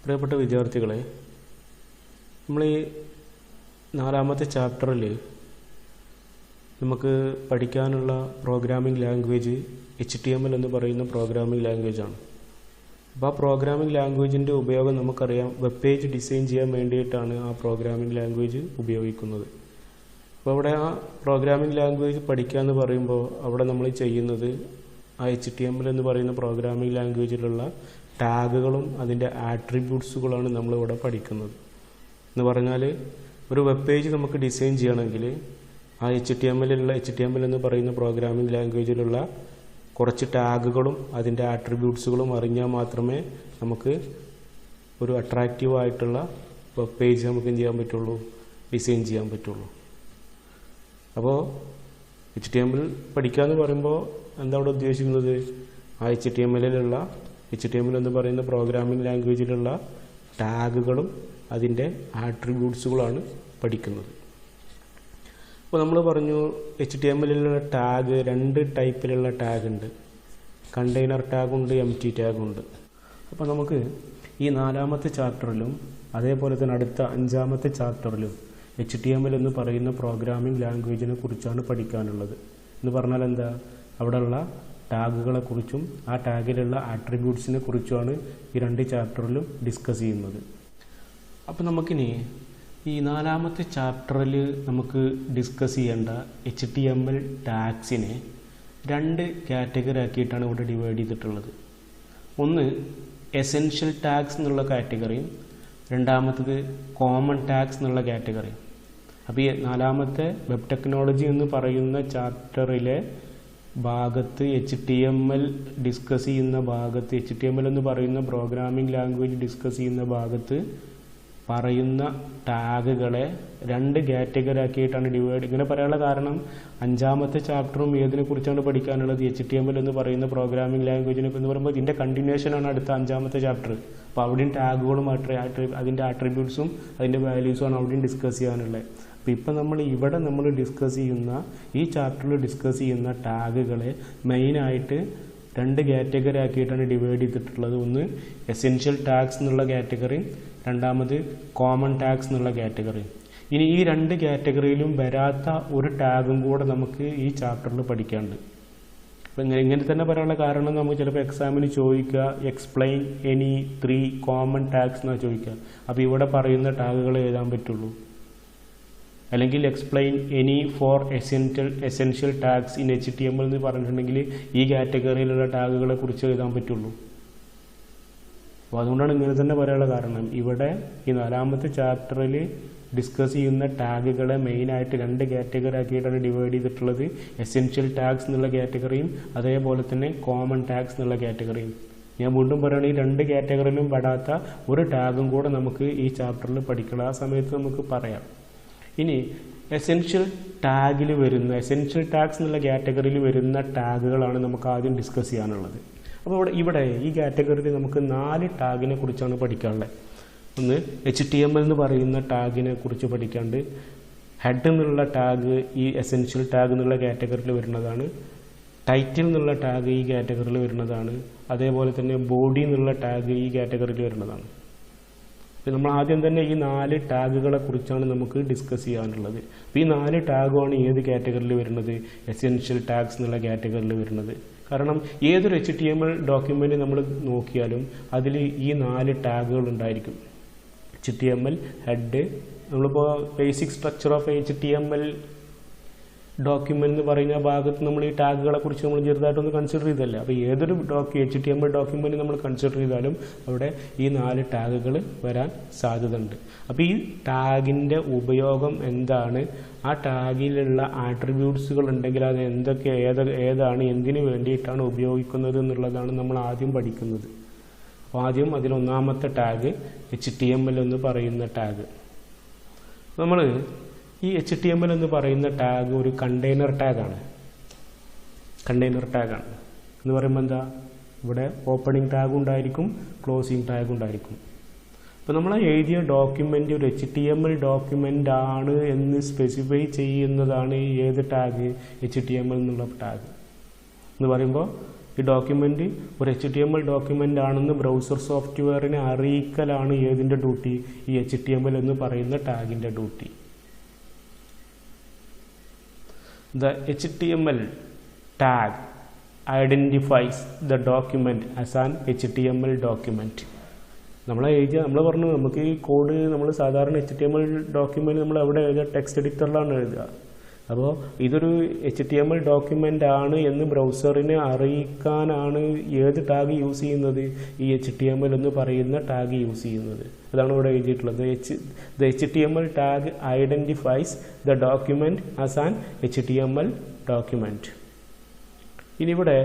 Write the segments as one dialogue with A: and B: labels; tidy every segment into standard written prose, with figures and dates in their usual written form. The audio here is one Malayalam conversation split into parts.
A: പ്രിയപ്പെട്ട വിദ്യാർത്ഥികളെ, നമ്മൾ ഈ നാലാമത്തെ ചാപ്റ്ററിൽ നമുക്ക് പഠിക്കാനുള്ള പ്രോഗ്രാമിംഗ് ലാംഗ്വേജ് HTML എന്ന് പറയുന്ന പ്രോഗ്രാമിംഗ് ലാംഗ്വേജാണ്. അപ്പോൾ ആ പ്രോഗ്രാമിംഗ് ലാംഗ്വേജിൻ്റെ ഉപയോഗം നമുക്കറിയാം, വെബ് പേജ് ഡിസൈൻ ചെയ്യാൻ വേണ്ടിയിട്ടാണ് ആ പ്രോഗ്രാമിംഗ് ലാംഗ്വേജ് ഉപയോഗിക്കുന്നത്. അപ്പോൾ അവിടെ ആ പ്രോഗ്രാമിംഗ് ലാംഗ്വേജ് പഠിക്കുക എന്ന് പറയുമ്പോൾ അവിടെ നമ്മൾ ചെയ്യുന്നത് ആ HTML എന്ന് പറയുന്ന പ്രോഗ്രാമിംഗ് ലാംഗ്വേജിലുള്ള ടാഗുകളും അതിൻ്റെ ആട്രിബ്യൂട്ട്സുകളാണ് നമ്മളിവിടെ പഠിക്കുന്നത്. എന്ന് പറഞ്ഞാൽ ഒരു വെബ് പേജ് നമുക്ക് ഡിസൈൻ ചെയ്യണമെങ്കിൽ ആ HTML എന്ന് പറയുന്ന പ്രോഗ്രാമിംഗ് ലാംഗ്വേജിലുള്ള കുറച്ച് ടാഗുകളും അതിൻ്റെ ആട്രിബ്യൂട്ട്സുകളും അറിഞ്ഞാൽ മാത്രമേ നമുക്ക് ഒരു അട്രാക്റ്റീവ് ആയിട്ടുള്ള വെബ് പേജ് നമുക്ക് എന്ത് ചെയ്യാൻ പറ്റുള്ളൂ, ഡിസൈൻ ചെയ്യാൻ പറ്റുള്ളൂ. അപ്പോൾ HTML പഠിക്കുക എന്ന് പറയുമ്പോൾ എന്താ അവിടെ ഉദ്ദേശിക്കുന്നത്, ആ HTML എന്ന് പറയുന്ന പ്രോഗ്രാമിംഗ് ലാംഗ്വേജിലുള്ള ടാഗുകളും അതിൻ്റെ ആട്രിബ്യൂട്ട്സുകളാണ് പഠിക്കുന്നത്. അപ്പോൾ നമ്മൾ പറഞ്ഞു HTML ടാഗ് രണ്ട് ടൈപ്പിലുള്ള ടാഗ് ഉണ്ട്, കണ്ടെയ്നർ ടാഗുണ്ട്, എംപ്റ്റി ടാഗുണ്ട്. അപ്പോൾ നമുക്ക് ഈ നാലാമത്തെ ചാപ്റ്ററിലും അതേപോലെ തന്നെ അടുത്ത അഞ്ചാമത്തെ ചാപ്റ്ററിലും HTML എന്ന് പറയുന്ന പ്രോഗ്രാമിംഗ് ലാംഗ്വേജിനെ കുറിച്ചാണ് പഠിക്കാനുള്ളത്. എന്ന് പറഞ്ഞാൽ എന്താ, അവിടെയുള്ള ടാഗുകളെക്കുറിച്ചും ആ ടാഗിലുള്ള ആട്രിബ്യൂട്ട്സിനെ കുറിച്ചുമാണ് ഈ രണ്ട് ചാപ്റ്ററിലും ഡിസ്കസ് ചെയ്യുന്നത്. അപ്പോൾ നമുക്കിനി ഈ നാലാമത്തെ ചാപ്റ്ററിൽ നമുക്ക് ഡിസ്കസ് ചെയ്യേണ്ട HTML ടാഗ്സിനെ രണ്ട് കാറ്റഗറി ആക്കിയിട്ടാണ് ഇവിടെ ഡിവൈഡ് ചെയ്തിട്ടുള്ളത്. ഒന്ന് എസെൻഷ്യൽ ടാഗ്സ് എന്നുള്ള കാറ്റഗറിയും രണ്ടാമത്തത് കോമൺ ടാഗ്സ് എന്നുള്ള കാറ്റഗറിയും. അപ്പോൾ ഈ നാലാമത്തെ വെബ് ടെക്നോളജി എന്ന് പറയുന്ന ചാപ്റ്ററിലെ ഭാഗത്ത് HTML ഡിസ്കസ് ചെയ്യുന്ന ഭാഗത്ത് HTML എന്ന് പറയുന്ന പ്രോഗ്രാമിംഗ് ലാംഗ്വേജ് ഡിസ്കസ് ചെയ്യുന്ന ഭാഗത്ത് പറയുന്ന ടാഗുകളെ രണ്ട് കാറ്റഗറി ആക്കിയിട്ടാണ് ഡിവൈഡ്. ഇങ്ങനെ പറയാനുള്ള കാരണം അഞ്ചാമത്തെ ചാപ്റ്ററും ഏതിനെ കുറിച്ചാണ് പഠിക്കാനുള്ളത്, HTML എന്ന് പറയുന്ന പ്രോഗ്രാമിംഗ് ലാംഗ്വേജിനെ എന്ന് പറയുമ്പോൾ ഇതിൻ്റെ കണ്ടിന്യൂഷനാണ് അടുത്ത അഞ്ചാമത്തെ ചാപ്റ്റർ. അപ്പോൾ അവിടെയും ടാഗുകളും അതിൻ്റെ ആട്രിബ്യൂട്ട്സും അതിൻ്റെ വാല്യൂസുമാണ് അവിടെയും ഡിസ്കസ് ചെയ്യാനുള്ളത്. അപ്പോൾ ഇപ്പം നമ്മൾ ഡിസ്കസ് ചെയ്യുന്ന ഈ ചാപ്റ്ററിൽ ഡിസ്കസ് ചെയ്യുന്ന ടാഗുകളെ മെയിനായിട്ട് രണ്ട് കാറ്റഗറി ആക്കിയിട്ടാണ് ഡിവൈഡ് ചെയ്തിട്ടുള്ളത്. ഒന്ന് എസെൻഷ്യൽ ടാഗ്സ് എന്നുള്ള കാറ്റഗറി, രണ്ടാമത് കോമൺ ടാഗ്സ് എന്നുള്ള കാറ്റഗറി. ഇനി ഈ രണ്ട് കാറ്റഗറിയിലും വരാത്ത ഒരു ടാഗും കൂടെ നമുക്ക് ഈ ചാപ്റ്ററിൽ പഠിക്കാനുണ്ട്. അപ്പം ഇങ്ങനെ തന്നെ പറയാനുള്ള കാരണം നമുക്ക് ചിലപ്പോൾ എക്സാമിന് ചോദിക്കുക, എക്സ്പ്ലെയിൻ എനി 3 കോമൺ ടാഗ്സ് എന്നാണ് ചോദിക്കുക. അപ്പോൾ ഇവിടെ പറയുന്ന ടാഗുകൾ എഴുതാൻ പറ്റുള്ളൂ. അല്ലെങ്കിൽ explain any 4 essential tags in HTML എന്ന് പറഞ്ഞിട്ടുണ്ടെങ്കിൽ ഈ കാറ്റഗറിയിലുള്ള ടാഗുകളെ കുറിച്ച് എഴുതാൻ പറ്റുള്ളൂ. അപ്പോൾ അതുകൊണ്ടാണ് ഇങ്ങനെ തന്നെ പറയാനുള്ള കാരണം. ഇവിടെ ഈ നാലാമത്തെ ചാപ്റ്ററിൽ ഡിസ്കസ് ചെയ്യുന്ന ടാഗുകളെ മെയിനായിട്ട് രണ്ട് കാറ്റഗറി ആക്കിയിട്ടാണ് ഡിവൈഡ് ചെയ്തിട്ടുള്ളത്. എസെൻഷ്യൽ ടാഗ്സ് എന്നുള്ള കാറ്റഗറിയും അതേപോലെ തന്നെ കോമൺ ടാഗ്സ് എന്നുള്ള കാറ്റഗറിയും. ഞാൻ വീണ്ടും പറയുകയാണെങ്കിൽ ഈ രണ്ട് കാറ്റഗറിയിലും പെടാത്ത ഒരു ടാഗും കൂടെ നമുക്ക് ഈ ചാപ്റ്ററിൽ പഠിക്കണം. ആ സമയത്ത് നമുക്ക് പറയാം. ഇനി എസെൻഷ്യൽ ടാഗ്സ് എന്നുള്ള കാറ്റഗറിയിൽ വരുന്ന ടാഗുകളാണ് നമുക്ക് ആദ്യം ഡിസ്കസ് ചെയ്യാനുള്ളത്. അപ്പോൾ ഇവിടെ ഈ കാറ്റഗറിയിൽ നമുക്ക് 4 ടാഗിനെ കുറിച്ചാണ് പഠിക്കാനുള്ളത്. ഒന്ന് HTML എന്ന് പറയുന്ന ടാഗിനെ കുറിച്ച് പഠിക്കാണ്ട്, ഹെഡ് എന്നുള്ള ടാഗ് ഈ എസെൻഷ്യൽ ടാഗ് എന്നുള്ള കാറ്റഗറിയിൽ വരുന്നതാണ്, ടൈറ്റിൽ എന്നുള്ള ടാഗ് ഈ കാറ്റഗറിയിൽ വരുന്നതാണ്, അതേപോലെ തന്നെ ബോഡി എന്നുള്ള ടാഗ് ഈ കാറ്റഗറിയിൽ വരുന്നതാണ്. അപ്പോൾ നമ്മൾ ആദ്യം തന്നെ ഈ 4 ടാഗുകളെ കുറിച്ചാണ് നമുക്ക് ഡിസ്കസ് ചെയ്യാനുള്ളത്. അപ്പോൾ ഈ 4 ടാഗുമാണ് ഏത് കാറ്റഗറിയിൽ വരുന്നത്, എസെൻഷ്യൽ ടാഗ്സ് എന്നുള്ള കാറ്റഗറിയിൽ വരുന്നത്. കാരണം ഏതൊരു HTML ഡോക്യുമെൻ്റ് നമ്മൾ നോക്കിയാലും അതിൽ ഈ 4 ടാഗുകൾ ഉണ്ടായിരിക്കും. HTML ഹെഡ്, നമ്മളിപ്പോൾ basic structure of HTML document എന്ന് പറയുന്ന ഭാഗത്ത് നമ്മൾ ഈ ടാഗുകളെ കുറിച്ച് നമ്മൾ ചെറുതായിട്ടൊന്ന് കൺസിഡർ ചെയ്തല്ലേ. അപ്പോൾ ഏതൊരു HTML ഡോക്യുമെൻ്റ് നമ്മൾ കൺസിഡർ ചെയ്താലും അവിടെ ഈ 4 ടാഗുകൾ വരാൻ സാധ്യതയുണ്ട്. അപ്പോൾ ഈ ടാഗിൻ്റെ ഉപയോഗം എന്താണ്, ആ ടാഗിലുള്ള ആട്രിബ്യൂട്ട്സുകൾ ഉണ്ടെങ്കിൽ അത് ഏതാണ്, എന്തിനു വേണ്ടിയിട്ടാണ് ഉപയോഗിക്കുന്നത് എന്നുള്ളതാണ് നമ്മൾ ആദ്യം പഠിക്കുന്നത്. അപ്പോൾ ആദ്യം അതിലൊന്നാമത്തെ ടാഗ് HTML എന്ന് പറയുന്ന ടാഗ്. നമ്മൾ ഈ HTML എന്ന് പറയുന്ന ടാഗ് ഒരു കണ്ടെയ്നർ ടാഗാണ്. എന്ന് പറയുമ്പോൾ എന്താ, ഇവിടെ ഓപ്പണിംഗ് ടാഗ് ഉണ്ടായിരിക്കും, ക്ലോസിംഗ് ടാഗ് ഉണ്ടായിരിക്കും. അപ്പോൾ നമ്മൾ എഴുതിയ ഡോക്യുമെൻ്റ് ഒരു HTML ഡോക്യുമെൻ്റ് ആണ് എന്ന് സ്പെസിഫൈ ചെയ്യുന്നതാണ് ഏത് ടാഗ്, HTML എന്നുള്ള ടാഗ്. എന്ന് പറയുമ്പോൾ ഈ ഡോക്യുമെൻ്റ് ഒരു HTML ഡോക്യുമെൻ്റ് ആണെന്ന് ബ്രൗസർ സോഫ്റ്റ്വെയറിനെ അറിയിക്കലാണ് ഏതിൻ്റെ ഡ്യൂട്ടി? ഈ HTML എന്ന് പറയുന്ന ടാഗിൻ്റെ duty. The HTML tag identifies the document as an HTML document. നമ്മൾ പറഞ്ഞു നമുക്ക് ഈ കോഡ് നമ്മൾ സാധാരണ HTML ഡോക്യുമെൻറ്റ് നമ്മൾ എവിടെ എഴുതുക? ടെക്സ്റ്റ് എഡിറ്ററിലാണ് എഴുതുക. അപ്പോൾ ഇതൊരു HTML ഡോക്യുമെൻ്റ് ആണ് എന്ന് ബ്രൗസറിനെ അറിയിക്കാനാണ് ഏത് ടാഗ് യൂസ് ചെയ്യുന്നത്? ഈ HTML എന്ന് പറയുന്ന ടാഗ് യൂസ് ചെയ്യുന്നത്. അതാണ് ഇവിടെ എഴുതിയിട്ടുള്ളത്. The HTML tag identifies the document as an HTML document. ഇനി ഇവിടെ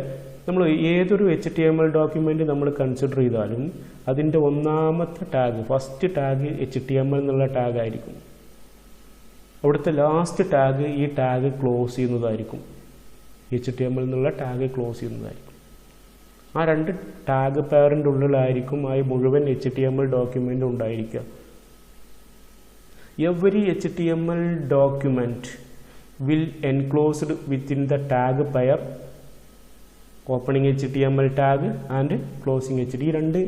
A: നമ്മൾ ഏതൊരു HTML ഡോക്യുമെൻ്റ് നമ്മൾ കൺസിഡർ ചെയ്താലും അതിൻ്റെ ഒന്നാമത്തെ ടാഗ്, ഫസ്റ്റ് ടാഗ് HTML എന്നുള്ള ടാഗ് ആയിരിക്കും. അവിടുത്തെ ലാസ്റ്റ് ടാഗ് ഈ ടാഗ് ക്ലോസ് ചെയ്യുന്നതായിരിക്കും. HTML എന്നുള്ള ടാഗ് ക്ലോസ് ചെയ്യുന്നതായിരിക്കും. ആ രണ്ട് ടാഗ് പെയറിൻ്റെ ഉള്ളിലായിരിക്കും ആ മുഴുവൻ HTML ഡോക്യുമെൻ്റ് ഉണ്ടായിരിക്കുക. Every HTML document will enclosed within the tag pair opening HTML tag and closing ഈ രണ്ട്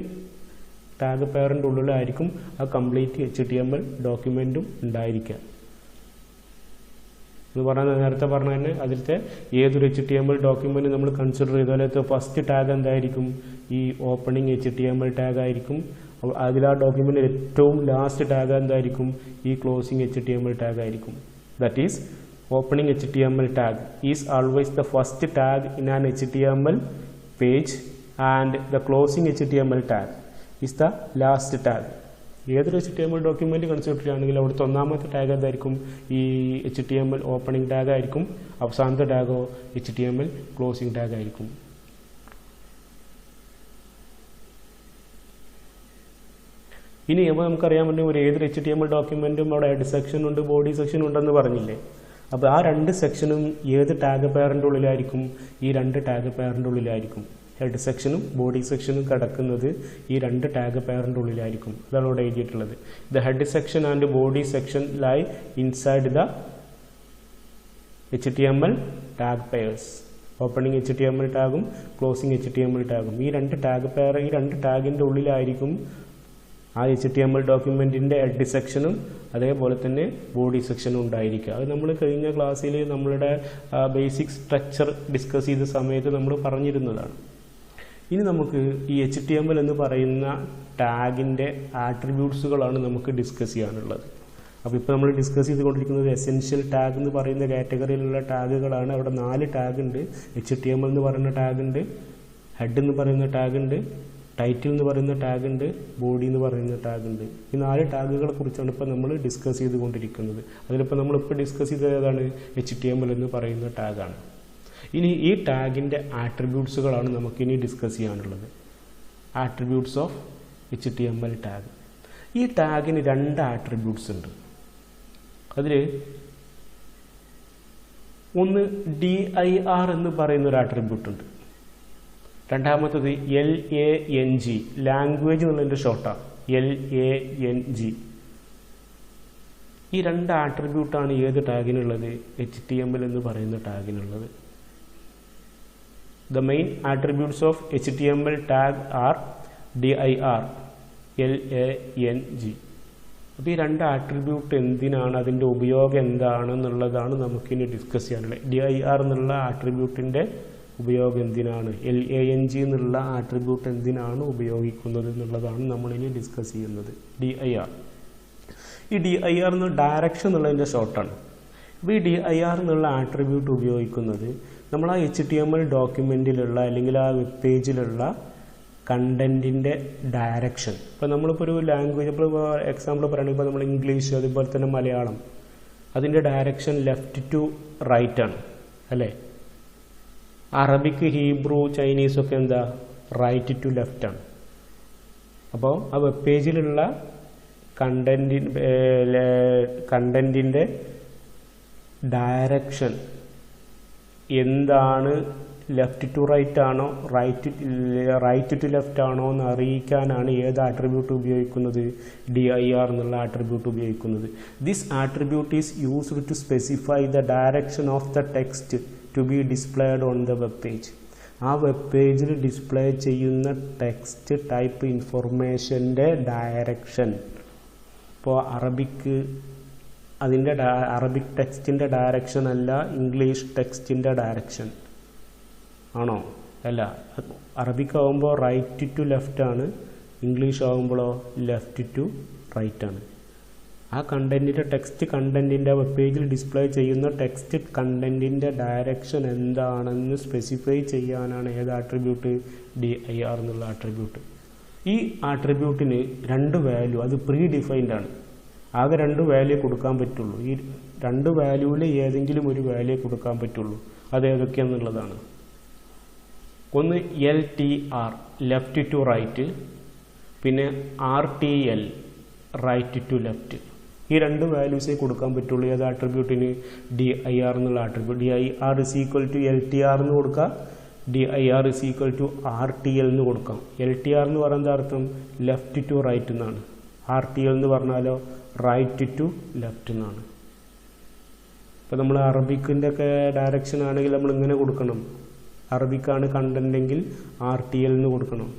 A: ടാഗ് പെയറിൻ്റെ ഉള്ളിലായിരിക്കും ആ കംപ്ലീറ്റ് HTML ഡോക്യുമെൻറ്റും ഉണ്ടായിരിക്കുക. എന്ന് പറഞ്ഞാൽ നേരത്തെ പറഞ്ഞ തന്നെ അതിലത്തെ ഏതൊരു HTML ഡോക്യുമെൻറ്റ് നമ്മൾ കൺസിഡർ ചെയ്താൽ ഫസ്റ്റ് ടാഗ് എന്തായിരിക്കും? ഈ ഓപ്പണിംഗ് HTML ടാഗ് ആയിരിക്കും. അതിൽ ആ ഡോക്യുമെൻറ്റ് ഏറ്റവും ലാസ്റ്റ് ടാഗ് എന്തായിരിക്കും? ഈ ക്ലോസിംഗ് HTML ടാഗ് ആയിരിക്കും. That is opening HTML tag is always the first tag in an HTML page and the closing HTML tag is the last tag. ഏതൊരു HTML ഡോക്യുമെൻറ്റ് കൺസിഡർ ചെയ്യുകയാണെങ്കിൽ അവിടുത്തെ ഒന്നാമത്തെ ടാഗ് എന്തായിരിക്കും? ഈ HTML ഓപ്പണിംഗ് ടാഗ് ആയിരിക്കും. അവസാനത്തെ ടാഗോ HTML ക്ലോസിംഗ് ടാഗ് ആയിരിക്കും. ഇനി നമുക്കറിയാൻ പറ്റും ഒരു ഏതൊരു HTML ഡോക്യുമെൻറ്റും അവിടെ ഹെഡ് സെക്ഷൻ ഉണ്ട്, ബോഡി സെക്ഷൻ ഉണ്ടെന്ന് പറഞ്ഞില്ലേ? അപ്പോൾ ആ രണ്ട് സെക്ഷനും ഏത് ടാഗ് പെയറിൻ്റെ ഉള്ളിലായിരിക്കും? ഈ രണ്ട് ടാഗ് പെയറിൻ്റെ ഉള്ളിലായിരിക്കും. ഹെഡ് സെക്ഷനും ബോഡി സെക്ഷനും കിടക്കുന്നത് ഈ രണ്ട് ടാഗ് പെയറിൻ്റെ ഉള്ളിലായിരിക്കും. അതാണ് ഇവിടെ എഴുതിയിട്ടുള്ളത്. The head section and body section lie inside the HTML tag pairs. Opening HTML ടാഗും ക്ലോസിംഗ് HTML ടാഗും ഈ രണ്ട് ടാഗ് പെയർ, ഈ രണ്ട് ടാഗിൻ്റെ ഉള്ളിലായിരിക്കും ആ HTML ഡോക്യുമെൻറ്റിൻ്റെ ഹെഡ് സെക്ഷനും അതേപോലെ തന്നെ ബോഡി സെക്ഷനും ഉണ്ടായിരിക്കുക. അത് നമ്മൾ കഴിഞ്ഞ ക്ലാസ്സിൽ നമ്മളുടെ ബേസിക് സ്ട്രക്ചർ ഡിസ്കസ് ചെയ്ത സമയത്ത് നമ്മൾ പറഞ്ഞിരുന്നതാണ്. ഇനി നമുക്ക് ഈ HTML എന്ന് പറയുന്ന ടാഗിൻ്റെ ആട്രിബ്യൂട്ട്സുകളാണ് നമുക്ക് ഡിസ്കസ് ചെയ്യാനുള്ളത്. അപ്പോൾ ഇപ്പോൾ നമ്മൾ ഡിസ്കസ് ചെയ്തുകൊണ്ടിരിക്കുന്നത് എസെൻഷ്യൽ ടാഗ് എന്ന് പറയുന്ന കാറ്റഗറിയിലുള്ള ടാഗുകളാണ്. അവിടെ 4 ടാഗ് ഉണ്ട്. HTML എന്ന് പറയുന്ന ടാഗ് ഉണ്ട്, ഹെഡ് എന്ന് പറയുന്ന ടാഗ് ഉണ്ട്, ടൈറ്റിൽ എന്ന് പറയുന്ന ടാഗ് ഉണ്ട്, ബോഡി എന്ന് പറയുന്ന ടാഗ് ഉണ്ട്. ഈ 4 ടാഗുകളെ കുറിച്ചാണ് ഇപ്പോൾ നമ്മൾ ഡിസ്കസ് ചെയ്തുകൊണ്ടിരിക്കുന്നത്. അതിലിപ്പോൾ നമ്മളിപ്പോൾ ഡിസ്കസ് ചെയ്തത് ഏതാണ്? HTML എന്ന് പറയുന്ന ടാഗാണ്. ഇനി ഈ ടാഗിൻ്റെ ആട്രിബ്യൂട്ട്സുകളാണ് നമുക്കിനി ഡിസ്കസ് ചെയ്യാനുള്ളത്. Attributes of HTML tag. ഈ ടാഗിന് 2 ആട്രിബ്യൂട്ട്സ് ഉണ്ട്. അതിൽ ഒന്ന് DIR എന്ന് പറയുന്ന ഒരു ആട്രിബ്യൂട്ട് ഉണ്ട്. രണ്ടാമത്തത് LANG, ലാംഗ്വേജ് എന്നുള്ളതിൻ്റെ ഷോർട്ടാണ് LANG. ഈ 2 ആട്രിബ്യൂട്ടാണ് ഏത് ടാഗിനുള്ളത്? HTML എന്ന് പറയുന്ന ടാഗിനുള്ളത്. The main attributes of HTML tag are DIR, LANG. അപ്പോൾ ഈ 2 ആട്രിബ്യൂട്ട് എന്തിനാണ്, അതിൻ്റെ ഉപയോഗം എന്താണെന്നുള്ളതാണ് നമുക്കിനി ഡിസ്കസ് ചെയ്യാനുള്ളത്. DIR എന്നുള്ള ആട്രിബ്യൂട്ടിൻ്റെ ഉപയോഗം എന്തിനാണ്, LANG എന്നുള്ള ആട്രിബ്യൂട്ട് എന്തിനാണ് ഉപയോഗിക്കുന്നത് എന്നുള്ളതാണ് നമ്മളിനി ഡിസ്കസ് ചെയ്യുന്നത്. DIR, ഈ DIR എന്ന ഡയറക്ഷൻ എന്നുള്ളതിൻ്റെ ഷോർട്ടാണ്. അപ്പോൾ ഈ DIR എന്നുള്ള ആട്രിബ്യൂട്ട് ഉപയോഗിക്കുന്നത് നമ്മൾ ആ HTML ഡോക്യുമെൻറ്റിലുള്ള അല്ലെങ്കിൽ ആ വെബ് പേജിലുള്ള കണ്ടൻറ്റിൻ്റെ ഡയറക്ഷൻ. ഇപ്പോൾ നമ്മളിപ്പോൾ ഒരു ലാംഗ്വേജ്, ഇപ്പോൾ എക്സാമ്പിൾ പറയുകയാണെങ്കിൽ ഇപ്പോൾ നമ്മൾ ഇംഗ്ലീഷ് അതുപോലെ തന്നെ മലയാളം, അതിൻ്റെ ഡയറക്ഷൻ ലെഫ്റ്റ് ടു റൈറ്റ് ആണ് അല്ലേ? അറബിക്, ഹീബ്രു, ചൈനീസൊക്കെ എന്താ റൈറ്റ് ടു ലെഫ്റ്റ് ആണ്. അപ്പോൾ ആ വെബ് പേജിലുള്ള കണ്ടൻറ്റിൻ്റെ ഡയറക്ഷൻ എന്താണ്, ലെഫ്റ്റ് ടു റൈറ്റ് ആണോ റൈറ്റ് ടു ലെഫ്റ്റ് ആണോ എന്ന് അറിയിക്കാനാണ് ഏത് ആട്രിബ്യൂട്ട് ഉപയോഗിക്കുന്നത്? DIR എന്നുള്ള ആട്രിബ്യൂട്ട് ഉപയോഗിക്കുന്നത്. This attribute is used to specify the direction of the text to be displayed on the web page. ആ വെബ് പേജിൽ ഡിസ്പ്ലേ ചെയ്യുന്ന ടെക്സ്റ്റ് ടൈപ്പ് ഇൻഫർമേഷൻ്റെ ഡയറക്ഷൻ. ഇപ്പോൾ അറബിക് ടെക്സ്റ്റിൻ്റെ ഡയറക്ഷൻ അല്ല ഇംഗ്ലീഷ് ടെക്സ്റ്റിൻ്റെ ഡയറക്ഷൻ ആണോ? അല്ല. അറബിക് ആകുമ്പോൾ റൈറ്റ് ടു ലെഫ്റ്റ് ആണ്, ഇംഗ്ലീഷ് ആകുമ്പോഴോ ലെഫ്റ്റ് ടു റൈറ്റ് ആണ്. ആ കണ്ടൻറ്റിൻ്റെ ടെക്സ്റ്റ് കണ്ടൻറ്റിൻ്റെ വെബ് പേജിൽ ഡിസ്പ്ലേ ചെയ്യുന്ന ടെക്സ്റ്റ് കണ്ടൻറ്റിൻ്റെ ഡയറക്ഷൻ എന്താണെന്ന് സ്പെസിഫൈ ചെയ്യാനാണ് ഏത് ആട്രിബ്യൂട്ട്? dir എന്നുള്ള ആട്രിബ്യൂട്ട്. ഈ ആട്രിബ്യൂട്ടിന് 2 വാല്യൂ, അത് പ്രീ ഡിഫൈൻഡ് ആണ്. ആകെ 2 വാല്യൂ കൊടുക്കാൻ പറ്റുള്ളൂ. ഈ 2 വാല്യൂവിൽ ഏതെങ്കിലും ഒരു വാല്യൂ കൊടുക്കാൻ പറ്റുള്ളൂ. അത് ഏതൊക്കെയാണെന്നുള്ളതാണ്. ഒന്ന് LTR ലെഫ്റ്റ് ടു റൈറ്റ്, പിന്നെ RTL റൈറ്റ് ടു ലെഫ്റ്റ്. ഈ 2 വാല്യൂസേ കൊടുക്കാൻ പറ്റുള്ളൂ ഏത് ആട്രിബ്യൂട്ടിന്? dir എന്നുള്ള attribute. dir is equal to LTR എന്ന് കൊടുക്കാം, dir is equal to RTL എന്ന് കൊടുക്കാം. LTR എന്ന് പറയുന്നത് അർത്ഥം ലെഫ്റ്റ് ടു റൈറ്റ് എന്നാണ്. RTL എന്ന് പറഞ്ഞാലോ റൈറ്റ് ടു ലെഫ്റ്റ് എന്നാണ്. ഇപ്പോൾ നമ്മൾ അറബിക്കിൻ്റെ ഒക്കെ ഡയറക്ഷൻ ആണെങ്കിൽ നമ്മൾ ഇങ്ങനെ കൊടുക്കണം. അറബിക്കാണ് കണ്ടൻറ്റെങ്കിൽ RTL എന്ന് കൊടുക്കണം.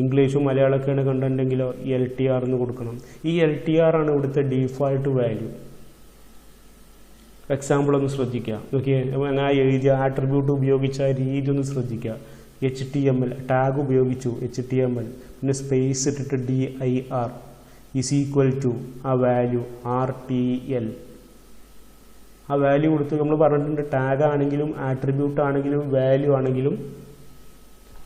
A: ഇംഗ്ലീഷും മലയാളമൊക്കെയാണ് കണ്ടൻറ്റെങ്കിലോ LTR എന്ന് കൊടുക്കണം. ഈ LTR ആണ് ഇവിടുത്തെ ഡീഫോൾട്ട് വാല്യൂ. എക്സാമ്പിൾ ഒന്ന് ശ്രദ്ധിക്കുക. നോക്കിയേ, ഞാൻ എഴുതിയ ആട്രിബ്യൂട്ട് ഉപയോഗിച്ച രീതി ഒന്ന് ശ്രദ്ധിക്കുക. HTML ടാഗ് ഉപയോഗിച്ചു, HTML, പിന്നെ സ്പേസ് ഇട്ടിട്ട് dir is equal to ആ വാല്യൂ RTL. ആ വാല്യൂ കൊടുത്ത് നമ്മൾ പറഞ്ഞിട്ടുണ്ട് ടാഗ് ആണെങ്കിലും ആട്രിബ്യൂട്ട് ആണെങ്കിലും വാല്യൂ ആണെങ്കിലും,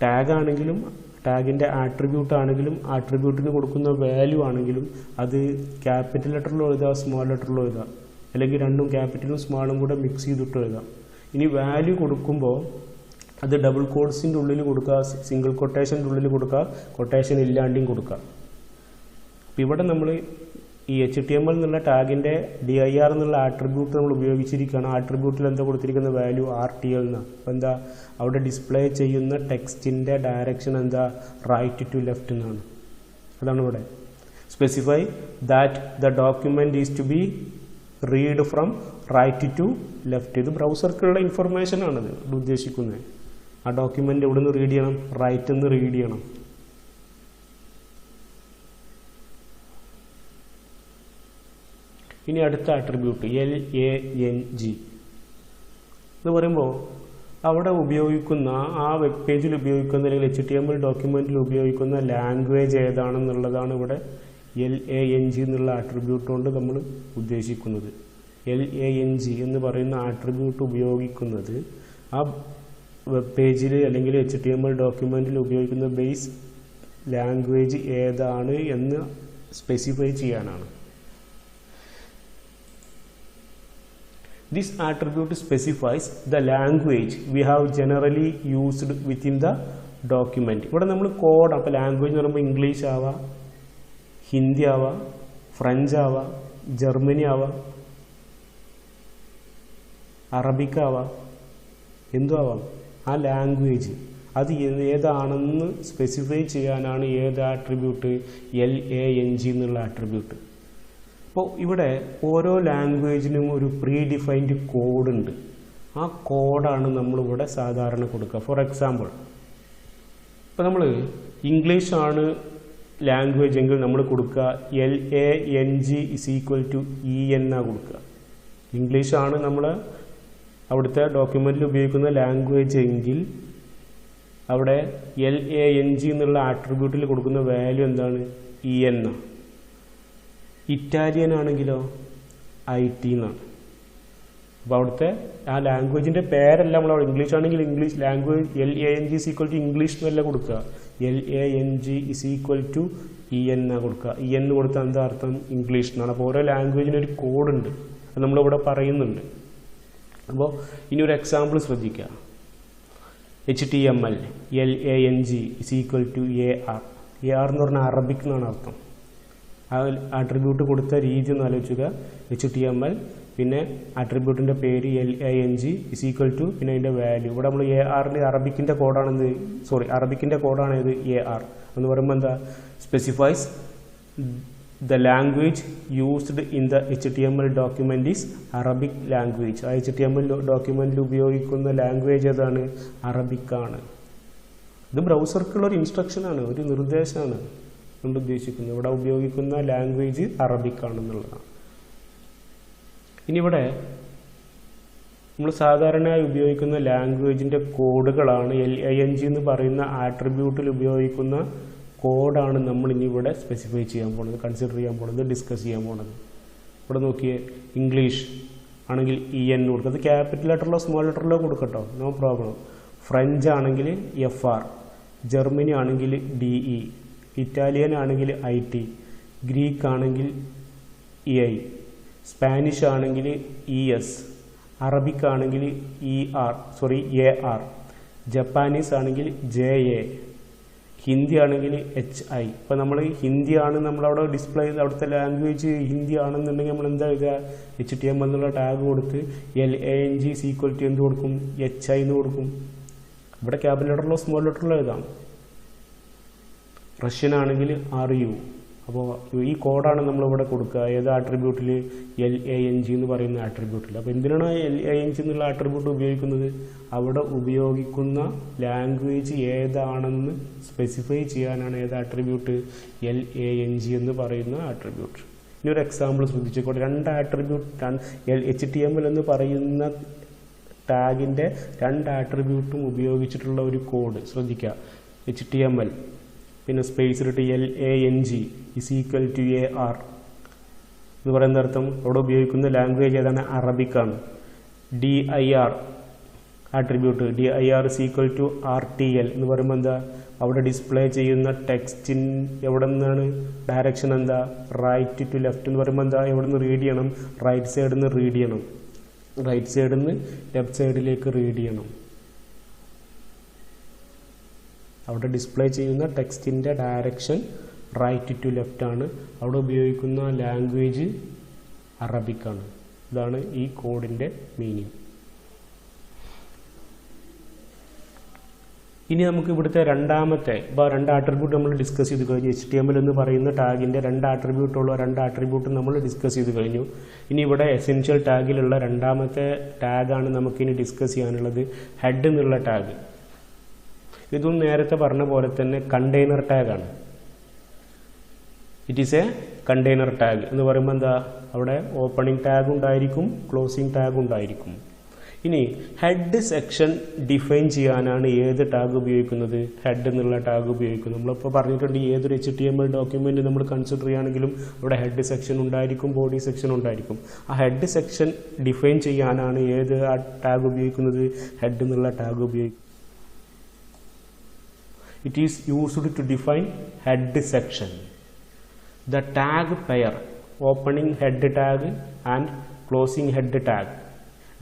A: ടാഗ് ആണെങ്കിലും ടാഗിൻ്റെ ആട്രിബ്യൂട്ട് ആണെങ്കിലും ആട്രിബ്യൂട്ടിന് കൊടുക്കുന്ന വാല്യൂ ആണെങ്കിലും അത് ക്യാപിറ്റൽ ലെറ്ററിലോ എഴുതാം സ്മോൾ ലെറ്ററിലോ എഴുതാം, അല്ലെങ്കിൽ രണ്ടും ക്യാപിറ്റലും സ്മോളും കൂടെ മിക്സ് ചെയ്തിട്ട് എഴുതാം. ഇനി വാല്യൂ കൊടുക്കുമ്പോൾ അത് ഡബിൾ കോട്ട്സിൻ്റെ ഉള്ളിൽ കൊടുക്കുക, സിംഗിൾ കൊട്ടേഷൻ്റെ ഉള്ളിൽ കൊടുക്കുക, കൊട്ടേഷൻ ഇല്ലാണ്ടും കൊടുക്കുക. അപ്പോൾ ഇവിടെ നമ്മൾ ഈ HTML എന്നുള്ള ടാഗിൻ്റെ dir എന്നുള്ള ആട്രിബ്യൂട്ട് നമ്മൾ ഉപയോഗിച്ചിരിക്കുകയാണ്. ആട്രിബ്യൂട്ടിൽ എന്താ കൊടുത്തിരിക്കുന്ന വാല്യൂ RTL എന്നാണ്. അപ്പോൾ എന്താ അവിടെ ഡിസ്പ്ലേ ചെയ്യുന്ന ടെക്സ്റ്റിൻ്റെ ഡയറക്ഷൻ എന്താ? റൈറ്റ് ടു ലെഫ്റ്റ് എന്നാണ്. അതാണ് ഇവിടെ specify that the document is to be read from right to left. ഇത് ബ്രൗസർക്കുള്ള ഇൻഫർമേഷൻ ആണിത് ഉദ്ദേശിക്കുന്നത്. ആ ഡോക്യുമെൻ്റ് എവിടെ നിന്ന് റീഡ് ചെയ്യണം? റൈറ്റ് നിന്ന് റീഡ് ചെയ്യണം. ഇനി അടുത്ത ആട്രിബ്യൂട്ട് LANG എന്ന് പറയുമ്പോൾ അവിടെ ഉപയോഗിക്കുന്ന ആ വെബ് പേജിൽ ഉപയോഗിക്കുന്ന അല്ലെങ്കിൽ HTML ഡോക്യുമെൻറ്റിൽ ഉപയോഗിക്കുന്ന ലാംഗ്വേജ് ഏതാണെന്നുള്ളതാണ് ഇവിടെ LANG എന്നുള്ള ആട്രിബ്യൂട്ട് കൊണ്ട് നമ്മൾ ഉദ്ദേശിക്കുന്നത്. LANG എന്ന് പറയുന്ന ആട്രിബ്യൂട്ട് ഉപയോഗിക്കുന്നത് ആ വെബ് പേജിൽ അല്ലെങ്കിൽ HTML ഡോക്യുമെൻറ്റിൽ ഉപയോഗിക്കുന്ന ബേസ് ലാംഗ്വേജ് ഏതാണ് എന്ന് സ്പെസിഫൈ ചെയ്യാനാണ്. This attribute specifies the language we have generally used within the document. ഇവിടെ നമ്മൾ കോഡ്, അപ്പോൾ ലാംഗ്വേജ് എന്ന് പറയുമ്പോൾ ഇംഗ്ലീഷ് ആവാം, ഹിന്ദി ആവാം, ഫ്രഞ്ച് ആവാം, ജർമ്മനി ആവാം, അറബിക് ആവാം, എന്തും ആവാം. ആ ലാംഗ്വേജ് അത് ഏതാണെന്ന് സ്പെസിഫൈ ചെയ്യാനാണ് ഏത് ആട്രിബ്യൂട്ട്? LANG എന്നുള്ള ആട്രിബ്യൂട്ട്. അപ്പോൾ ഇവിടെ ഓരോ ലാംഗ്വേജിനും ഒരു പ്രീ ഡിഫൈൻഡ് കോഡുണ്ട്. ആ കോഡാണ് നമ്മളിവിടെ സാധാരണ കൊടുക്കുക. ഫോർ എക്സാമ്പിൾ, ഇപ്പോൾ നമ്മൾ ഇംഗ്ലീഷാണ് ലാംഗ്വേജ് എങ്കിൽ നമ്മൾ കൊടുക്കുക LANG is equal to EN കൊടുക്കുക. ഇംഗ്ലീഷാണ് നമ്മൾ അവിടുത്തെ ഡോക്യുമെൻറ്റിൽ ഉപയോഗിക്കുന്ന ലാംഗ്വേജ് എങ്കിൽ അവിടെ LANG എന്നുള്ള ആട്രിബ്യൂട്ടിൽ കൊടുക്കുന്ന വാല്യൂ എന്താണ്? EN. ഇറ്റാലിയൻ ആണെങ്കിലോ IT എന്നാണ്. അപ്പോൾ അവിടുത്തെ ആ ലാംഗ്വേജിൻ്റെ പേരല്ല നമ്മൾ ഇംഗ്ലീഷ് ആണെങ്കിൽ English language LANG is equal to English എന്നല്ല കൊടുക്കുക, LANG is equal to EN കൊടുക്കുക. EN കൊടുത്താൽ എന്താ അർത്ഥം? ഇംഗ്ലീഷ് എന്നാണ്. അപ്പോൾ ഓരോ ലാംഗ്വേജിന് ഒരു കോഡുണ്ട്, അത് നമ്മളിവിടെ പറയുന്നുണ്ട്. അപ്പോൾ ഇനി ഒരു എക്സാമ്പിൾ ശ്രദ്ധിക്കുക. HTML LANG is equal to AR. AR എന്ന് പറഞ്ഞാൽ അറബിക് എന്നാണ് അർത്ഥം. ആ ആട്രിബ്യൂട്ട് കൊടുത്ത രീതി ഒന്ന് ആലോചിക്കുക. HTML പിന്നെ ആട്രിബ്യൂട്ടിൻ്റെ പേര് LANG is equal to പിന്നെ അതിൻ്റെ വാല്യൂ. ഇവിടെ നമ്മൾ ARൻ്റെ അറബിക്കിൻ്റെ കോഡാണെന്ന് അറബിക്കിൻ്റെ കോഡാണ് ഇത് AR എന്ന് പറയുമ്പോൾ എന്താ? Specifies The language used in the HTML document is Arabic language. ആ HTML ഡോക്യുമെന്റിൽ ഉപയോഗിക്കുന്ന ലാംഗ്വേജ് ഏതാണ്? അറബിക് ആണ്. ഇത് ബ്രൗസർക്കുള്ള ഒരു ഇൻസ്ട്രക്ഷൻ ആണ്, ഒരു നിർദ്ദേശമാണ് കൊണ്ട് ഉദ്ദേശിക്കുന്നത്. ഇവിടെ ഉപയോഗിക്കുന്ന ലാംഗ്വേജ് അറബിക് ആണെന്നുള്ളതാണ്. ഇനി ഇവിടെ നമ്മൾ സാധാരണയായി ഉപയോഗിക്കുന്ന ലാംഗ്വേജിൻ്റെ കോഡുകളാണ് LING എന്ന് പറയുന്ന ആട്രിബ്യൂട്ടിൽ ഉപയോഗിക്കുന്ന കോഡാണ് നമ്മൾ ഇനി ഇവിടെ സ്പെസിഫൈ ചെയ്യാൻ പോകുന്നത്, കൺസിഡർ ചെയ്യാൻ പോകുന്നത്, ഡിസ്കസ് ചെയ്യാൻ പോകുന്നത്. ഇവിടെ നോക്കിയേ, ഇംഗ്ലീഷ് ആണെങ്കിൽ EN കൊടുക്കുക, അത് ക്യാപിറ്റൽ ലെറ്ററിലോ സ്മോൾ ലെറ്ററിലോ കൊടുക്കട്ടോ, നോ പ്രോബ്ലം. ഫ്രഞ്ച് ആണെങ്കിൽ FR, ജർമ്മനി ആണെങ്കിൽ DE, ഇറ്റാലിയൻ ആണെങ്കിൽ IT, ഗ്രീക്ക് ആണെങ്കിൽ EI, സ്പാനിഷ് ആണെങ്കിൽ ES, അറബിക് ആണെങ്കിൽ AR, ജപ്പാനീസ് ആണെങ്കിൽ JA, ഹിന്ദി ആണെങ്കിൽ HI. ഇപ്പോൾ നമ്മൾ ഹിന്ദിയാണ് നമ്മളവിടെ ഡിസ്പ്ലേ ചെയ്ത് അവിടുത്തെ ലാംഗ്വേജ് ഹിന്ദി ആണെന്നുണ്ടെങ്കിൽ നമ്മൾ എന്താ എഴുതുക? HTML എന്നുള്ള ടാഗ് കൊടുത്ത് LANG = എന്ത് കൊടുക്കും? HI എന്ന് കൊടുക്കും. ഇവിടെ ക്യാപിറ്റൽ ലെറ്ററിലോ സ്മോൾ ലെറ്ററിലോ എഴുതാം. റഷ്യൻ ആണെങ്കിൽ RU. അപ്പോൾ ഈ കോഡാണ് നമ്മളിവിടെ കൊടുക്കുക. ഏത് ആട്രിബ്യൂട്ടിൽ? LANG എന്ന് പറയുന്ന ആട്രിബ്യൂട്ടിൽ. അപ്പോൾ എന്തിനാണ് LANG എന്നുള്ള ആട്രിബ്യൂട്ട് ഉപയോഗിക്കുന്നത്? അവിടെ ഉപയോഗിക്കുന്ന ലാംഗ്വേജ് ഏതാണെന്ന് സ്പെസിഫൈ ചെയ്യാനാണ് ഏത് ആട്രിബ്യൂട്ട്? LANG എന്ന് പറയുന്ന ആട്രിബ്യൂട്ട്. ഇനി ഒരു എക്സാമ്പിൾ ശ്രദ്ധിച്ചോട്ടെ. രണ്ട് ആട്രിബ്യൂട്ട്, HTML എന്ന് പറയുന്ന ടാഗിൻ്റെ രണ്ട് ആട്രിബ്യൂട്ടും ഉപയോഗിച്ചിട്ടുള്ള ഒരു കോഡ് ശ്രദ്ധിക്കുക. HTML പിന്നെ സ്പേസ് ഇട്ട് LANG = AR എന്ന് പറയുന്ന അർത്ഥം അവിടെ ഉപയോഗിക്കുന്ന ലാംഗ്വേജ് ഏതാണ്? അറബിക്കാണ്. DIR ആട്രിബ്യൂട്ട്, DIR = RTL എന്ന് പറയുമ്പോൾ എന്താ? അവിടെ ഡിസ്പ്ലേ ചെയ്യുന്ന ടെക്സ്റ്റിൻ എവിടെ നിന്നാണ്? ഡയറക്ഷൻ എന്താ? റൈറ്റ് ടു ലെഫ്റ്റ് എന്ന് പറയുമ്പോൾ എന്താ? എവിടെ നിന്ന് റീഡ് ചെയ്യണം? റൈറ്റ് സൈഡിൽ നിന്ന് റീഡ് ചെയ്യണം. റൈറ്റ് സൈഡിൽ നിന്ന് ലെഫ്റ്റ് സൈഡിലേക്ക് റീഡ് ചെയ്യണം. അവിടെ ഡിസ്പ്ലേ ചെയ്യുന്ന ടെക്സ്റ്റിൻ്റെ ഡയറക്ഷൻ റൈറ്റ് ടു ലെഫ്റ്റ് ആണ്. അവിടെ ഉപയോഗിക്കുന്ന ലാംഗ്വേജ് അറബിക്കാണ്. ഇതാണ് ഈ കോഡിൻ്റെ മീനിങ്. ഇനി നമുക്ക് ഇവിടുത്തെ രണ്ടാമത്തെ രണ്ട് ആട്രിബ്യൂട്ട് നമ്മൾ ഡിസ്കസ് ചെയ്ത് കഴിഞ്ഞു. HTML എന്ന് പറയുന്ന ടാഗിൻ്റെ രണ്ട് ആട്രിബ്യൂട്ട് നമ്മൾ ഡിസ്കസ് ചെയ്ത് കഴിഞ്ഞു. ഇനി ഇവിടെ എസെൻഷ്യൽ ടാഗിലുള്ള രണ്ടാമത്തെ ടാഗാണ് നമുക്കിനി ഡിസ്കസ് ചെയ്യാനുള്ളത്, ഹെഡ് എന്നുള്ള ടാഗ്. ഇതും നേരത്തെ പറഞ്ഞ പോലെ തന്നെ കണ്ടെയ്നർ ടാഗാണ്. It is a container tag എന്ന് പറയുമ്പോൾ എന്താ? അവിടെ ഓപ്പണിംഗ് ടാഗ് ഉണ്ടായിരിക്കും, ക്ലോസിംഗ് ടാഗ് ഉണ്ടായിരിക്കും. ഇനി ഹെഡ് സെക്ഷൻ ഡിഫൈൻ ചെയ്യാനാണ് ഏത് ടാഗ് ഉപയോഗിക്കുന്നത്? ഹെഡ് എന്നുള്ള ടാഗ് ഉപയോഗിക്കുന്നത്. നമ്മളിപ്പോൾ പറഞ്ഞിട്ടുണ്ട്, ഏതൊരു HTML ഡോക്യുമെൻറ്റ് നമ്മൾ കൺസിഡർ ചെയ്യുകയാണെങ്കിലും അവിടെ ഹെഡ് സെക്ഷൻ ഉണ്ടായിരിക്കും, ബോഡി സെക്ഷൻ ഉണ്ടായിരിക്കും. ആ ഹെഡ് സെക്ഷൻ ഡിഫൈൻ ചെയ്യാനാണ് ഏത് ടാഗ് ഉപയോഗിക്കുന്നത്? ഹെഡ് എന്നുള്ള ടാഗ് ഉപയോഗിക്കും. It is used to define head section. The tag pair opening head tag and closing head tag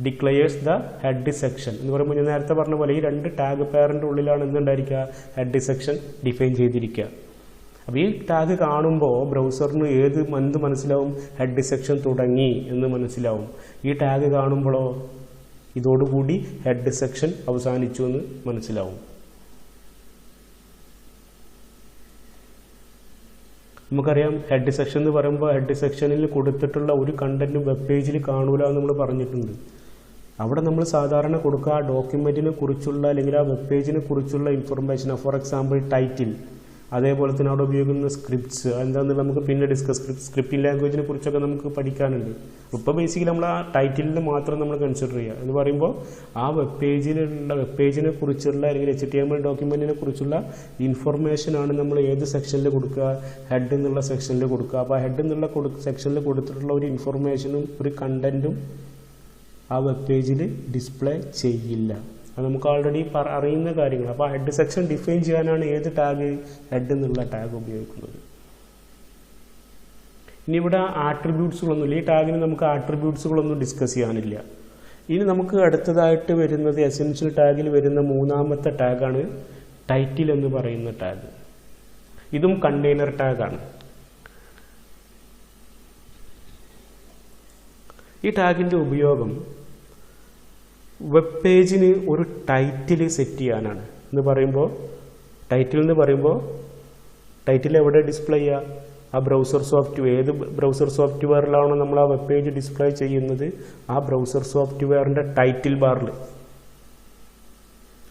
A: declares the head section. എന്ന് പറയുമ്പോൾ ഞാൻ നേരത്തെ പറഞ്ഞ പോലെ ഈ രണ്ട് ടാഗ് പെയറിൻ്റെ ഉള്ളിലാണ് എന്തുണ്ടായിരിക്കുക? ഹെഡ് സെക്ഷൻ ഡിഫൈൻ ചെയ്തിരിക്കുക. അപ്പോൾ ഈ ടാഗ് കാണുമ്പോൾ ബ്രൗസറിന് എന്ത് മനസ്സിലാവും? ഹെഡ് സെക്ഷൻ തുടങ്ങി എന്ന് മനസ്സിലാവും. ഈ ടാഗ് കാണുമ്പോഴോ ഇതോടുകൂടി ഹെഡ് സെക്ഷൻ അവസാനിച്ചു എന്ന് മനസ്സിലാവും. നമുക്കറിയാം, ഹെഡ് സെക്ഷൻ എന്ന് പറയുമ്പോൾ ഹെഡ് സെക്ഷനിൽ കൊടുത്തിട്ടുള്ള ഒരു കണ്ടന്റും വെബ് പേജിൽ കാണൂല എന്ന് നമ്മൾ പറഞ്ഞിട്ടുണ്ട്. അവിടെ നമ്മൾ സാധാരണ കൊടുക്കുക ഡോക്യുമെൻറ്റിനെ കുറിച്ചുള്ള അല്ലെങ്കിൽ ആ വെബ് പേജിനെ കുറിച്ചുള്ള ഇൻഫർമേഷൻ. ഫോർ എക്സാമ്പിൾ ടൈറ്റിൽ, അതേപോലെ തന്നെ അവിടെ ഉപയോഗിക്കുന്ന സ്ക്രിപ്റ്റ്സ് എന്താണെന്നുള്ള നമുക്ക് പിന്നെ ഡിസ്കസ്. സ്ക്രിപ്റ്റിംഗ് ലാംഗ്വേജിനെ കുറിച്ചൊക്കെ നമുക്ക് പഠിക്കാനുണ്ട്. ഇപ്പോൾ ബേസിക്കലി നമ്മൾ ആ ടൈറ്റിലിന് മാത്രം നമ്മൾ കൺസിഡർ ചെയ്യുക എന്ന് പറയുമ്പോൾ ആ വെബ് പേജിനെ കുറിച്ചുള്ള അല്ലെങ്കിൽ HTML ഡോക്യുമെൻറ്റിനെ കുറിച്ചുള്ള ഇൻഫർമേഷനാണ് നമ്മൾ ഏത് സെക്ഷനിൽ കൊടുക്കുക? ഹെഡ് എന്നുള്ള സെക്ഷനിൽ കൊടുക്കുക. അപ്പോൾ ആ ഹെഡ് എന്നുള്ള സെക്ഷനിൽ കൊടുത്തിട്ടുള്ള ഒരു ഇൻഫർമേഷനും ഒരു കണ്ടന്റും ആ വെബ് പേജിൽ ഡിസ്പ്ലേ ചെയ്യില്ല. അത് നമുക്ക് ഓൾറെഡി അറിയുന്ന കാര്യങ്ങൾ. അപ്പോൾ ഹെഡ് സെക്ഷൻ ഡിഫൈൻ ചെയ്യാനാണ് ഏത് ടാഗ്? ഹെഡ് എന്നുള്ള ടാഗ് ഉപയോഗിക്കുന്നത്. ഇനി ഇവിടെ ആട്രിബ്യൂട്ട്സുകളൊന്നുമില്ല. ഈ ടാഗിന് നമുക്ക് ആട്രിബ്യൂട്ട്സുകളൊന്നും ഡിസ്കസ് ചെയ്യാനില്ല. ഇനി നമുക്ക് അടുത്തതായിട്ട് വരുന്നത് എസെൻഷ്യൽ ടാഗിൽ വരുന്ന മൂന്നാമത്തെ ടാഗാണ് ടൈറ്റിൽ എന്ന് പറയുന്ന ടാഗ്. ഇതും കണ്ടെയ്നർ ടാഗാണ്. ഈ ടാഗിൻ്റെ ഉപയോഗം വെബ് പേജിന് ഒരു ടൈറ്റിൽ സെറ്റ് ചെയ്യാനാണ്. ടൈറ്റിൽ എവിടെ ഡിസ്പ്ലേ ചെയ്യുക? ആ ബ്രൗസർ സോഫ്റ്റ്വെയർ ഏത് ബ്രൗസർ സോഫ്റ്റ്വെയറിലാണോ നമ്മൾ ആ വെബ് പേജ് ഡിസ്പ്ലേ ചെയ്യുന്നത് ആ ബ്രൗസർ സോഫ്റ്റ്വെയറിൻ്റെ ടൈറ്റിൽ ബാറിൽ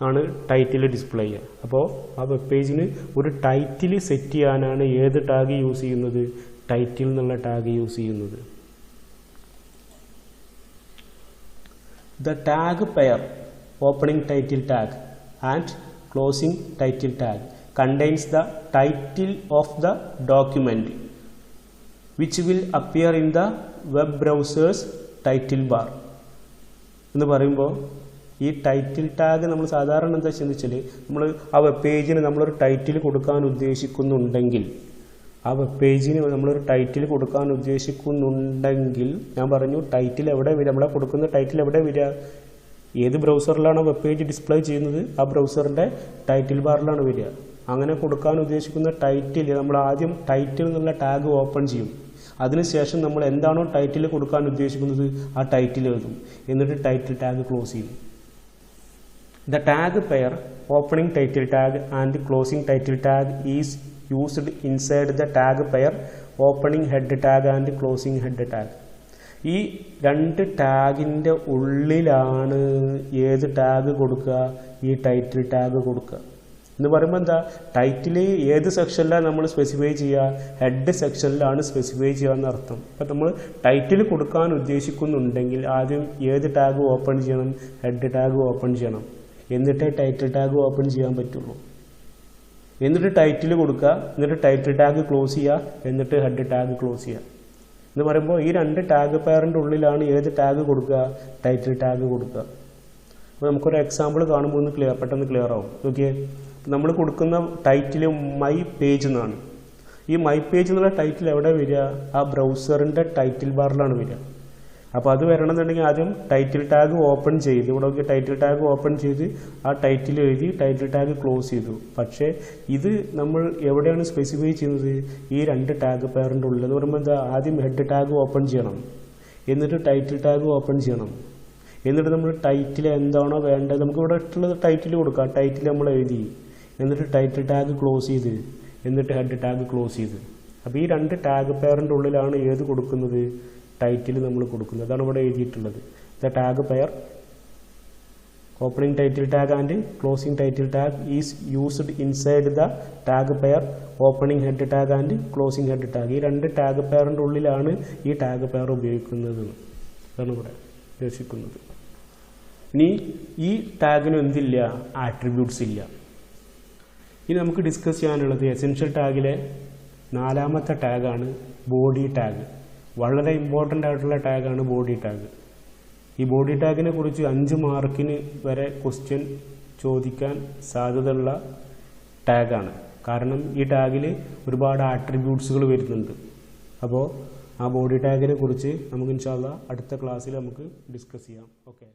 A: ആണ് ടൈറ്റിൽ ഡിസ്പ്ലേ ചെയ്യുക. അപ്പോൾ ആ വെബ് പേജിന് ഒരു ടൈറ്റിൽ സെറ്റ് ചെയ്യാനാണ് ഏത് ടാഗ് യൂസ് ചെയ്യുന്നത്, ടൈറ്റിൽ എന്നുള്ള ടാഗ് യൂസ് ചെയ്യുന്നത്. The tag pair opening title tag and closing title tag contains the title of the document which will appear in the web browser's title bar. എന്ന് പറയുമ്പോൾ ഈ ടൈറ്റിൽ ടാഗ് നമ്മൾ സാധാരണ എന്താ ചിന്തിച്ചാൽ നമ്മൾ ആ വെബ് പേജിന് നമ്മളൊരു ടൈറ്റിൽ കൊടുക്കാൻ ഉദ്ദേശിക്കുന്നുണ്ടെങ്കിൽ ആ വെബ് പേജിന് നമ്മളൊരു ടൈറ്റിൽ കൊടുക്കാൻ ഉദ്ദേശിക്കുന്നുണ്ടെങ്കിൽ ഞാൻ പറഞ്ഞു ടൈറ്റിൽ എവിടെ വരിക, നമ്മളെ കൊടുക്കുന്ന ടൈറ്റിൽ എവിടെ വരിക, ഏത് ബ്രൗസറിലാണോ വെബ് പേജ് ഡിസ്പ്ലേ ചെയ്യുന്നത് ആ ബ്രൗസറിൻ്റെ ടൈറ്റിൽ ബാറിലാണ് വരിക. അങ്ങനെ കൊടുക്കാൻ ഉദ്ദേശിക്കുന്ന ടൈറ്റിൽ നമ്മൾ ആദ്യം ടൈറ്റിൽ എന്നുള്ള ടാഗ് ഓപ്പൺ ചെയ്യും. അതിനുശേഷം നമ്മൾ എന്താണോ ടൈറ്റിൽ കൊടുക്കാൻ ഉദ്ദേശിക്കുന്നത് ആ ടൈറ്റിൽ എഴുതും. എന്നിട്ട് ടൈറ്റിൽ ടാഗ് ക്ലോസ് ചെയ്യും. The tag pair opening title tag and closing title tag is used inside the tag pair opening head tag and closing head tag. ഈ രണ്ട് ടാഗിൻ്റെ ഉള്ളിലാണ് ഏത് ടാഗ് കൊടുക്കുക, ഈ ടൈറ്റിൽ ടാഗ് കൊടുക്കുക. എന്ന് പറയുമ്പോൾ എന്താ, ടൈറ്റിൽ ഏത് സെക്ഷനിലാണ് നമ്മൾ സ്പെസിഫൈ ചെയ്യുക, ഹെഡ് സെക്ഷനിലാണ് സ്പെസിഫൈ ചെയ്യുക എന്നർത്ഥം. അപ്പം നമ്മൾ ടൈറ്റിൽ കൊടുക്കാൻ ഉദ്ദേശിക്കുന്നുണ്ടെങ്കിൽ ആദ്യം ഏത് ടാഗ് ഓപ്പൺ ചെയ്യണം, ഹെഡ് ടാഗ് ഓപ്പൺ ചെയ്യണം. എന്നിട്ടേ ടൈറ്റിൽ ടാഗ് ഓപ്പൺ ചെയ്യാൻ പറ്റുള്ളൂ. എന്നിട്ട് ടൈറ്റിൽ കൊടുക്കുക, എന്നിട്ട് ടൈറ്റിൽ ടാഗ് ക്ലോസ് ചെയ്യുക, എന്നിട്ട് ഹെഡ് ടാഗ് ക്ലോസ് ചെയ്യുക. എന്ന് പറയുമ്പോൾ ഈ രണ്ട് ടാഗ് പെയറിൻ്റെ ഉള്ളിലാണ് ഏത് ടാഗ് കൊടുക്കുക, ടൈറ്റിൽ ടാഗ് കൊടുക്കുക. അപ്പോൾ നമുക്കൊരു എക്സാമ്പിൾ കാണുമ്പോൾ ഒന്ന് പെട്ടെന്ന് ക്ലിയർ ആവും. ഓക്കെ, നമ്മൾ കൊടുക്കുന്ന ടൈറ്റിൽ മൈ പേജ് എന്നാണ്. ഈ മൈ പേജ് എന്നുള്ള ടൈറ്റിൽ എവിടെ വരിക, ആ ബ്രൗസറിൻ്റെ ടൈറ്റിൽ ബാറിലാണ് വരിക. അപ്പോൾ അത് വരണമെന്നുണ്ടെങ്കിൽ ആദ്യം ടൈറ്റിൽ ടാഗ് ഓപ്പൺ ചെയ്ത് ഇവിടെ നോക്കി ടൈറ്റിൽ ടാഗ് ഓപ്പൺ ചെയ്ത് ആ ടൈറ്റിൽ എഴുതി ടൈറ്റിൽ ടാഗ് ക്ലോസ് ചെയ്തു. പക്ഷേ ഇത് നമ്മൾ എവിടെയാണ് സ്പെസിഫൈ ചെയ്യുന്നത്, ഈ രണ്ട് ടാഗ് പെയറിൻ്റെ ഉള്ളിൽ. എന്ന് പറയുമ്പോൾ എന്താ, ആദ്യം ഹെഡ് ടാഗ് ഓപ്പൺ ചെയ്യണം, എന്നിട്ട് ടൈറ്റിൽ ടാഗ് ഓപ്പൺ ചെയ്യണം. എന്നിട്ട് നമ്മൾ ടൈറ്റിൽ എന്താണോ വേണ്ടത് നമുക്ക് ഇവിടെ ഇട്ടുള്ളത് ടൈറ്റിൽ കൊടുക്കുക, ടൈറ്റിൽ നമ്മൾ എഴുതി, എന്നിട്ട് ടൈറ്റിൽ ടാഗ് ക്ലോസ് ചെയ്ത്, എന്നിട്ട് ഹെഡ് ടാഗ് ക്ലോസ് ചെയ്ത്. അപ്പോൾ ഈ രണ്ട് ടാഗ് പെയറിൻ്റെ ഉള്ളിലാണ് ഏത് കൊടുക്കുന്നത്, ടൈറ്റിൽ നമ്മൾ കൊടുക്കുന്നത്. അതാണ് ഇവിടെ എഴുതിയിട്ടുള്ളത്. The tag pair opening title tag and closing title tag is used inside the tag pair opening head tag and closing head tag. ഈ രണ്ട് ടാഗ് പെയറിൻ്റെ ഉള്ളിലാണ് ഈ ടാഗ് പെയർ ഉപയോഗിക്കുന്നത്. അതാണ് ഇവിടെ ഉദ്ദേശിക്കുന്നത്. ഇനി ഈ ടാഗിന് എന്തില്ല, ആട്രിബ്യൂട്ട്സ് ഇല്ല. ഇനി നമുക്ക് ഡിസ്കസ് ചെയ്യാനുള്ളത് എസെൻഷ്യൽ ടാഗിലെ നാലാമത്തെ ടാഗാണ് ബോഡി ടാഗ്. വളരെ ഇമ്പോർട്ടൻ്റ് ആയിട്ടുള്ള ടാഗാണ് ബോഡി ടാഗ്. ഈ ബോഡി ടാഗിനെ കുറിച്ച് 5 മാർക്കിന് വരെ ക്വസ്റ്റ്യൻ ചോദിക്കാൻ സാധ്യതയുള്ള ടാഗാണ്. കാരണം ഈ ടാഗിൽ ഒരുപാട് ആട്രിബ്യൂട്ട്സുകൾ വരുന്നുണ്ട്. അപ്പോൾ ആ ബോഡി ടാഗിനെ കുറിച്ച് നമുക്ക് ഇൻഷാ അല്ലാഹ് അടുത്ത ക്ലാസ്സിൽ നമുക്ക് ഡിസ്കസ് ചെയ്യാം. ഓക്കെ.